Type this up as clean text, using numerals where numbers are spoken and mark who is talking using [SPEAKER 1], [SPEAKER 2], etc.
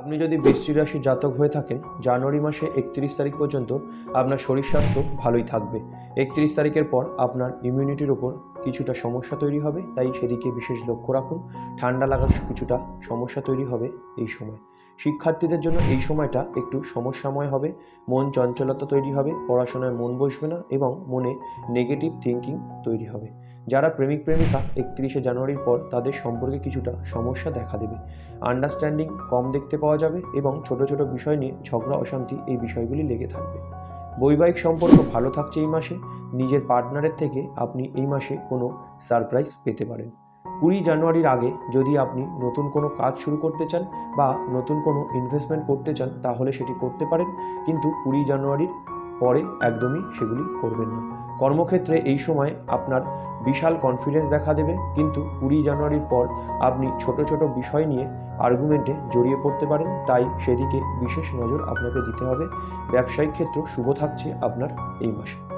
[SPEAKER 1] আপনি যদি বৃশ্চিক রাশির জাতক হয়ে থাকেন, জানুয়ারি মাসে 31 তারিখ পর্যন্ত আপনার শরীর স্বাস্থ্য ভালোই থাকবে। 31 তারিখের পর আপনার ইমিউনিটির ওপর কিছুটা সমস্যা তৈরি হবে, তাই সেদিকে বিশেষ লক্ষ্য রাখুন। ঠান্ডা লাগার কিছুটা সমস্যা তৈরি হবে এই সময়। শিক্ষার্থীদের জন্য এই সময়টা একটু সমস্যাময় হবে। মন চঞ্চলতা তৈরি হবে, পড়াশোনায় মন বসবে না এবং মনে নেগেটিভ থিঙ্কিং তৈরি হবে। যারা প্রেমিক প্রেমিকা 31শে জানুয়ারির পর তাদের সম্পর্কে কিছুটা সমস্যা দেখা দেবে। আন্ডারস্ট্যান্ডিং কম দেখতে পাওয়া যাবে এবং ছোট ছোট বিষয় নিয়ে ঝগড়া অশান্তি এই বিষয়গুলি লেগে থাকবে। বৈবাহিক সম্পর্ক ভালো থাকছে এই মাসে। নিজের পার্টনারের থেকে আপনি এই মাসে কোনো সারপ্রাইজ পেতে পারেন। 20 জানুয়ারির আগে যদি আপনি নতুন কোনো কাজ শুরু করতে চান বা নতুন কোনো ইনভেস্টমেন্ট করতে চান তাহলে সেটি করতে পারেন, কিন্তু 20 জানুয়ারির পরে একদমই সেগুলি করবেন না। কর্মক্ষেত্রে এই সময় আপনার বিশাল কনফিডেন্স দেখা দেবে, কিন্তু 20 জানুয়ারির পর আপনি ছোট ছোট বিষয় নিয়ে আর্গুমেন্টে জড়িয়ে পড়তে পারেন, তাই সেদিকে বিশেষ নজর আপনাকে দিতে হবে। ব্যবসায়িক ক্ষেত্র শুভ থাকছে আপনার এই মাসে।